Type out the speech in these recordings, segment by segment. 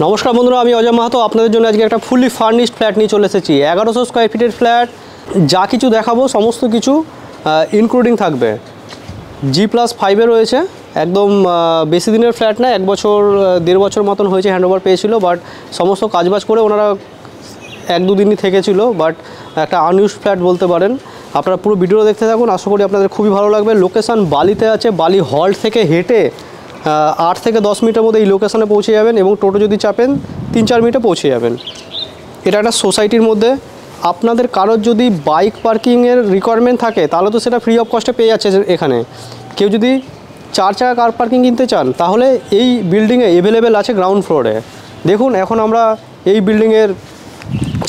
নমস্কার বন্ধুরা, আমি অজয় মাহাতো আপনাদের জন্য আজকে একটা ফুললি ফার্নিশড ফ্ল্যাট নিয়ে চলে এসেছি। 1100 স্কোয়ার ফিটের ফ্ল্যাট। যা কিছু দেখাবো সমস্ত কিছু ইনক্লুডিং থাকবে। G+5 রয়েছে, একদম বেশি দিনের ফ্ল্যাট না, 1 বছর 1.5 বছর মতন হয়েছে হ্যান্ডওভার পেয়েছিল, বাট সমস্ত কাজবাজ করে ওনারা 1-2 দিনই থেকেছিল, বাট একটা আনইউজড ফ্ল্যাট বলতে পারেন। আপনারা পুরো ভিডিও দেখতে থাকুন, আশা করি আপনাদের খুবই ভালো লাগবে। লোকেশান বালিতে আছে, বালি হল্ট থেকে হেঁটে 8 থেকে 10 মিনিটের মধ্যে এই লোকেশানে পৌঁছে যাবেন, এবং টোটো যদি চাপেন 3-4 মিনিটে পৌঁছে যাবেন। এটা একটা সোসাইটির মধ্যে। আপনাদের কারোর যদি বাইক পার্কিংয়ের রিকোয়ারমেন্ট থাকে তাহলে তো সেটা ফ্রি অফ কস্টে পেয়ে যাচ্ছে এখানে। কেউ যদি 4 চাকা কার পার্কিং কিনতে চান তাহলে এই বিল্ডিংয়ে অ্যাভেলেবেল আছে গ্রাউন্ড ফ্লোরে। দেখুন, এখন আমরা এই বিল্ডিংয়ের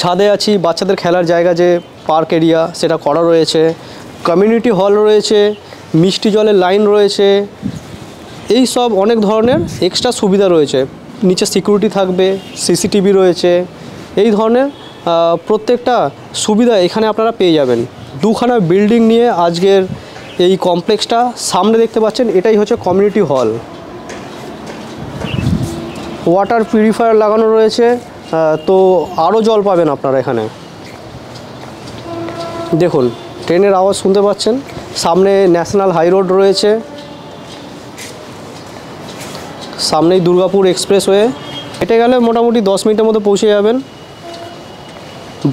ছাদে আছি। বাচ্চাদের খেলার জায়গা, যে পার্ক এরিয়া, সেটা করা রয়েছে। কমিউনিটি হল রয়েছে, মিষ্টি জলের লাইন রয়েছে, এই সব অনেক ধরনের এক্সট্রা সুবিধা রয়েছে। নিচে সিকিউরিটি থাকবে, সিসিটিভি রয়েছে, এই ধরনের প্রত্যেকটা সুবিধা এখানে আপনারা পেয়ে যাবেন। দুখানা বিল্ডিং নিয়ে আজকের এই কমপ্লেক্সটা। সামনে দেখতে পাচ্ছেন, এটাই হচ্ছে কমিউনিটি হল। ওয়াটার পিউরিফায়ার লাগানো রয়েছে, তো আরও জল পাবেন আপনারা এখানে। দেখুন, ট্রেনের আওয়াজ শুনতে পাচ্ছেন। সামনে ন্যাশনাল হাই রোড রয়েছে, সামনেই দুর্গাপুর এক্সপ্রেসওয়ে। হেঁটে গেলে মোটামুটি 10 মিনিটের মধ্যে পৌঁছে যাবেন।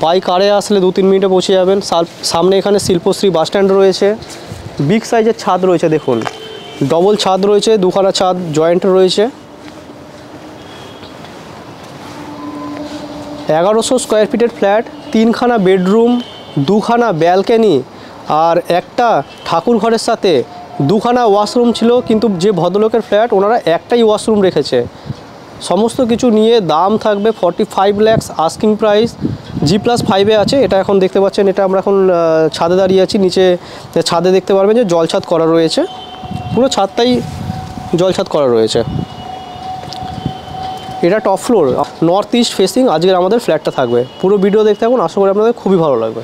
বাইক কারে আসলে 2-3 মিনিটে পৌঁছে যাবেন। সামনে এখানে শিল্পশ্রী বাস স্ট্যান্ড রয়েছে। বিগ সাইজের ছাদ রয়েছে, দেখুন ডবল ছাদ রয়েছে, দুখানা ছাদ জয়েন্ট রয়েছে। 1100 স্কোয়ার ফিটের ফ্ল্যাট, 3খানা বেডরুম, 2খানা ব্যালকনি আর একটা ঠাকুর ঘরের সাথে 2খানা ওয়াশরুম ছিল, কিন্তু যে ভদ্রলোকের ফ্ল্যাট ওনারা একটাই ওয়াশরুম রেখেছে। সমস্ত কিছু নিয়ে দাম থাকবে 45 lakhs আস্কিং প্রাইস। G+5 আছে এটা। এখন দেখতে পাচ্ছেন, এটা আমরা এখন ছাদে দাঁড়িয়ে আছি। নিচে ছাদে দেখতে পারবেন যে জলছাদ করা রয়েছে, পুরো ছাদটাই জলছাদ করা রয়েছে। এটা top floor, north east facing আজকের আমাদের ফ্ল্যাটটা থাকবে। পুরো ভিডিও দেখতে থাকুন, আশা করি আপনাদের খুবই ভালো লাগবে।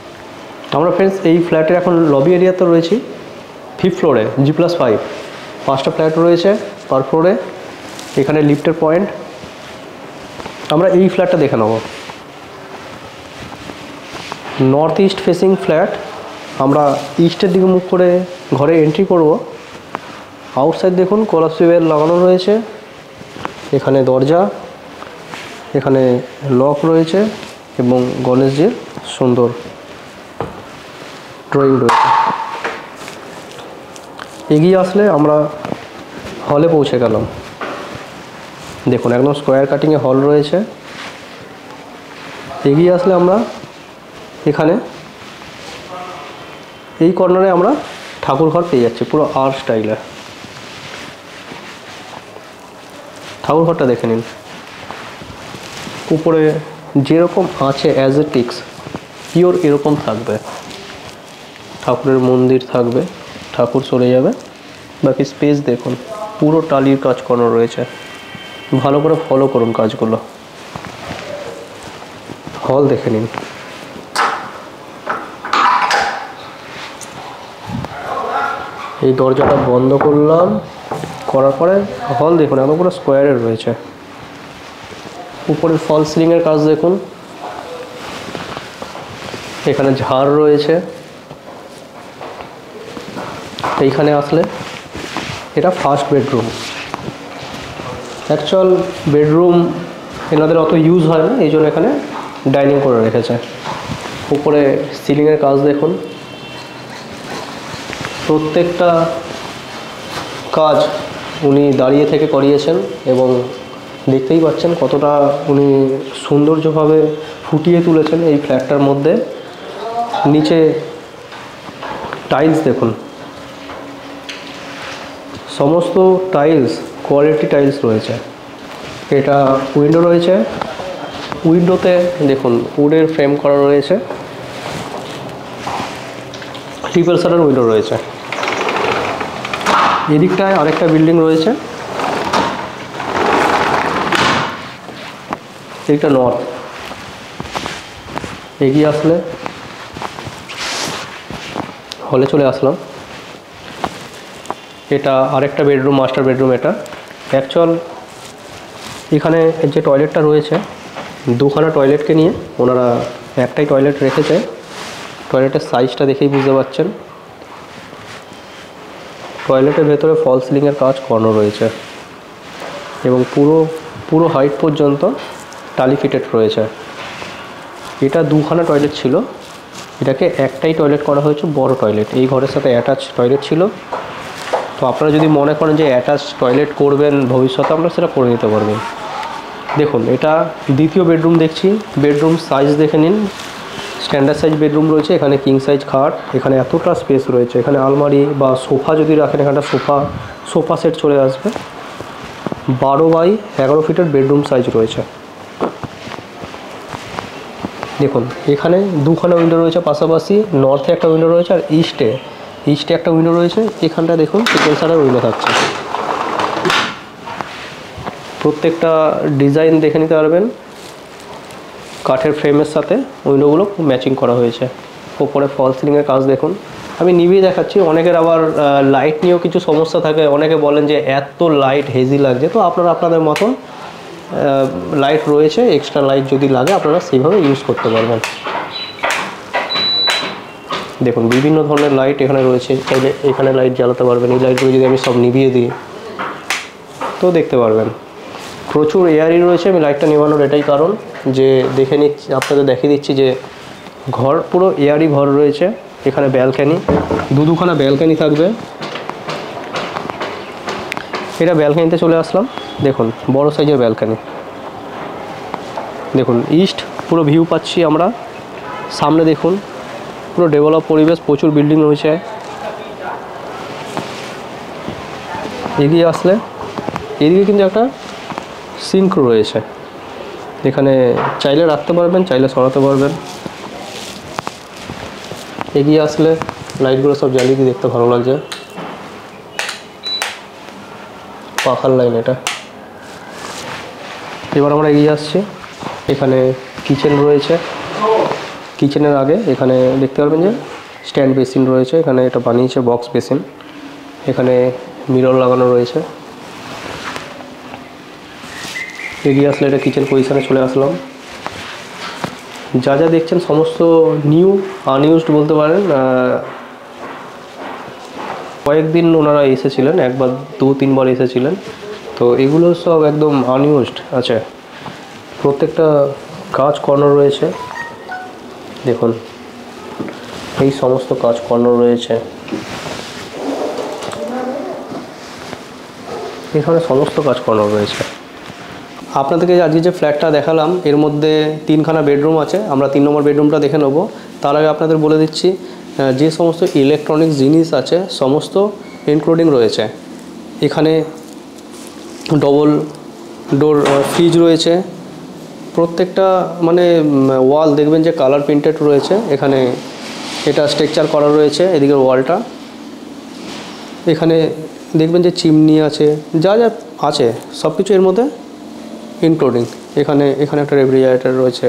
আমরা ফ্রেন্ডস এই ফ্ল্যাটের এখন লবি এরিয়াতে রয়েছি, 5th ফ্লোরে। G+5 5টা ফ্ল্যাট রয়েছে পার ফ্লোরে। এখানে লিফটের পয়েন্ট। আমরা এই ফ্ল্যাটটা দেখে নেব। North east facing flat. আমরা ইস্টের দিকে মুখ করে ঘরে এন্ট্রি করব। আউটসাইড দেখুন, কলাপসি বেল লাগানো রয়েছে। এখানে দরজা, এখানে লক রয়েছে, এবং গণেশজির সুন্দর ড্রয়িং রয়েছে। এগিয়ে আসলে আমরা হলে পৌঁছে গেলাম। দেখুন, একদম স্কোয়ার কাটিংয়ে হল রয়েছে। এগিয়ে আসলে আমরা এখানে এই কর্নারে আমরা ঠাকুর ঘর পেয়ে যাচ্ছি, পুরো আর স্টাইলে। ঠাকুর ঘরটা দেখে নিন। উপরে যেরকম আছে অ্যাজ এ টিক্স পিওর এরকম থাকবে। ঠাকুরের মন্দির থাকবে, ঠাকুর চলে যাবে। বাকি স্পেস দেখুন, পুরো টালির কাজ করানো রয়েছে। ভালো করে ফলো করুন কাজগুলো। হল দেখে নিন। এই দরজাটা বন্ধ করলাম, করার পরে হল দেখুন একদম পুরো স্কোয়ারের রয়েছে। উপরে ফল সিলিংয়ের কাজ দেখুন। এখানে ঝাড় রয়েছে। এইখানে আসলে এটা ফার্স্ট বেডরুম। অ্যাকচুয়াল বেডরুম এনাদের অত ইউজ হয় না, এই জন্য এখানে ডাইনিং করে রেখেছে। উপরে সিলিংয়ের কাজ দেখুন। প্রত্যেকটা কাজ উনি দাঁড়িয়ে থেকে করিয়েছেন, এবং দেখতেই পাচ্ছেন কতটা উনি সৌন্দর্যভাবে ফুটিয়ে তুলেছেন এই ফ্ল্যাটটার মধ্যে। নিচে টাইলস দেখুন, সমস্ত টাইলস কোয়ালিটি টাইলস রয়েছে। এটা উইন্ডো রয়েছে। উইন্ডোতে দেখুন উডের ফ্রেম করা রয়েছে। ট্রিপল শাটার উইন্ডো রয়েছে। এদিকটায় আরেকটা বিল্ডিং রয়েছে, এদিকটা নর্থ। এগিয়ে আসলে হলে চলে আসলাম। এটা আরেকটা বেডরুম, মাস্টার বেডরুম। এটা অ্যাকচুয়াল এখানে যে টয়লেটটা রয়েছে, দুখানা টয়লেটকে নিয়ে ওনারা একটাই টয়লেট রেখেছে। টয়লেটের সাইজটা দেখেই বুঝতে পারছেন। টয়লেটের ভেতরে ফল সিলিংয়ের কাজ করানো রয়েছে এবং পুরো হাইট পর্যন্ত টালি ফিটেড রয়েছে। এটা দুখানা টয়লেট ছিল, এটাকে একটাই টয়লেট করা হয়েছে, বড় টয়লেট। এই ঘরের সাথে অ্যাটাচ টয়লেট ছিল। তো আপনারা যদি মনে করেন যে অ্যাটাচ টয়লেট করবেন ভবিষ্যতে, আপনারা সেটা করে নিতে পারবেন। দেখুন, এটা দ্বিতীয় বেডরুম দেখছি। বেডরুম সাইজ দেখে নিন, স্ট্যান্ডার্ড সাইজ বেডরুম রয়েছে। এখানে কিং সাইজ খাট, এখানে এতটা স্পেস রয়েছে। এখানে আলমারি বা সোফা যদি রাখেন, এখানটা সোফা সেট চলে আসবে। 12x11 ফিটের বেডরুম সাইজ রয়েছে। দেখুন, এখানে দুখানা উইন্ডো রয়েছে পাশাপাশি। নর্থে একটা উইন্ডো রয়েছে আর ইস্টে একটা উইন্ডো রয়েছে। এখানটা দেখুন সিকোয়েন্সারের উইন্ডো থাকছে। প্রত্যেকটা ডিজাইন দেখে নিতে পারবেন। কাঠের ফ্রেমের সাথে উইন্ডোগুলো ম্যাচিং করা হয়েছে। ওপরে ফল সিলিংয়ের কাজ দেখুন। আমি নিভিয়ে দেখাচ্ছি। অনেকের আবার লাইট নিয়েও কিছু সমস্যা থাকে। অনেকে বলেন যে এত লাইট হেজি লাগছে। তো আপনারা আপনাদের মতন লাইট রয়েছে, এক্সট্রা লাইট যদি লাগে আপনারা সেইভাবে ইউজ করতে পারবেন। দেখুন, বিভিন্ন ধরনের লাইট এখানে রয়েছে। চাইলে এখানে লাইট জ্বালাতে পারবেন। এই লাইটগুলো যদি আমি সব নিভিয়ে দিই তো দেখতে পারবেন। প্রচুর এয়ারই রয়েছে। আমি লাইটটা নেওয়ানোর এটাই কারণ যে দেখে নিচ্ছি, আপনাদের দেখিয়ে দিচ্ছি যে ঘর পুরো এয়ারই ঘর রয়েছে। এখানে ব্যালকানি, দুখানা ব্যালকানি থাকবে। এটা ব্যালকানিতে চলে আসলাম। দেখুন, বড় সাইজের ব্যালকানি। দেখুন, ইস্ট পুরো ভিউ পাচ্ছি আমরা। সামনে দেখুন পুরো ডেভেলপ পরিবেশ, প্রচুর বিল্ডিং রয়েছে। এগিয়ে আসলে এদিকে কিন্তু একটা সিঙ্ক রয়েছে। এখানে চাইলে রাখতে পারবেন, চাইলে সরাতে পারবেন। এগিয়ে আসলে লাইটগুলো সব জ্বালিয়ে দিয়ে দেখতে ভালো লাগছে। পাখার লাইন এটা। এবার আমরা এগিয়ে আসছি। এখানে কিচেন রয়েছে। কিচেনের আগে এখানে দেখতে পারবেন যে স্ট্যান্ড বেসিন রয়েছে। এখানে এটা বানিয়েছে বক্স বেসিন। এখানে মিরর লাগানো রয়েছে। এগিয়ে আসলে এটা কিচেন পজিশনে চলে আসলাম। যা যা দেখছেন সমস্ত নিউ, আনইউজড বলতে পারেন। কয়েকদিন ওনারা এসেছিলেন, একবার 2-3 বার এসেছিলেন। তো এগুলো সব একদম আনইউজড আছে। প্রত্যেকটা কাজ করানো রয়েছে। দেখুন, এই সমস্ত কাজ করানো রয়েছে। এখানে সমস্ত কাজ করানো রয়েছে। আপনাদেরকে আজকে যে ফ্ল্যাটটা দেখালাম এর মধ্যে 3খানা বেডরুম আছে। আমরা 3 নম্বর বেডরুমটা দেখে নেব। তার আগে আপনাদের বলে দিচ্ছি যে সমস্ত ইলেকট্রনিক্স জিনিস আছে সমস্ত ইনক্লুডিং রয়েছে। এখানে ডবল ডোর ফ্রিজ রয়েছে। প্রত্যেকটা মানে ওয়াল দেখবেন যে কালার প্রিন্টেড রয়েছে। এখানে এটা স্ট্রাকচার করা রয়েছে এদিকের ওয়ালটা। এখানে দেখবেন যে চিমনি আছে, যা যা আছে সব কিছু এর মধ্যে ইনক্লুডিং। এখানে একটা রেফ্রিজারেটর রয়েছে,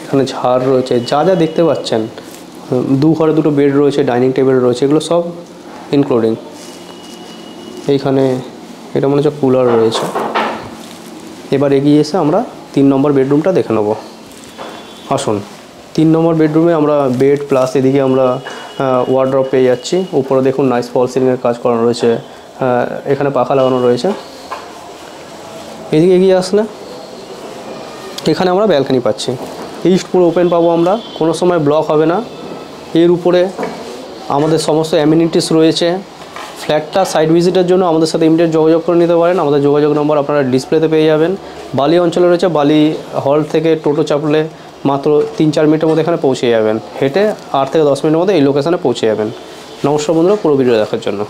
এখানে ঝাড় রয়েছে, যা যা দেখতে পাচ্ছেন। 2 ঘরে 2টো বেড রয়েছে, ডাইনিং টেবিল রয়েছে, এগুলো সব ইনক্লুডিং। এইখানে এটা মনে হচ্ছে কুলার রয়েছে। এবার এগিয়ে এসে আমরা 3 নম্বর বেডরুমটা দেখে নেব। আসুন, 3 নম্বর বেডরুমে আমরা বেড প্লাস এদিকে আমরা ওয়ার্ড্রপ পেয়ে যাচ্ছি। উপরে দেখুন নাইস ফল সিলিংয়ের কাজ করানো রয়েছে। এখানে পাখা লাগানো রয়েছে। এদিকে এগিয়ে আসলে এখানে আমরা ব্যালকনি পাচ্ছি। ইস্ট পুরো ওপেন পাবো আমরা, কোনো সময় ব্লক হবে না। এর উপরে আমাদের সমস্ত অ্যামিনিটিস রয়েছে। ফ্ল্যাটটা সাইট ভিজিটের জন্য আমাদের সাথে ইমিডিয়েট যোগাযোগ করে নিতে পারেন। আমাদের যোগাযোগ নম্বর আপনারা ডিসপ্লেতে পেয়ে যাবেন। বালি অঞ্চলে রয়েছে। বালি হল থেকে টোটো চাপলে মাত্র 3-4 মিনিটের মধ্যে এখানে পৌঁছে যাবেন। হেঁটে 8 থেকে 10 মিনিটের মধ্যে এই লোকেশানে পৌঁছে যাবেন। নমস্কার বন্ধুরা, পুরো ভিডিও দেখার জন্য।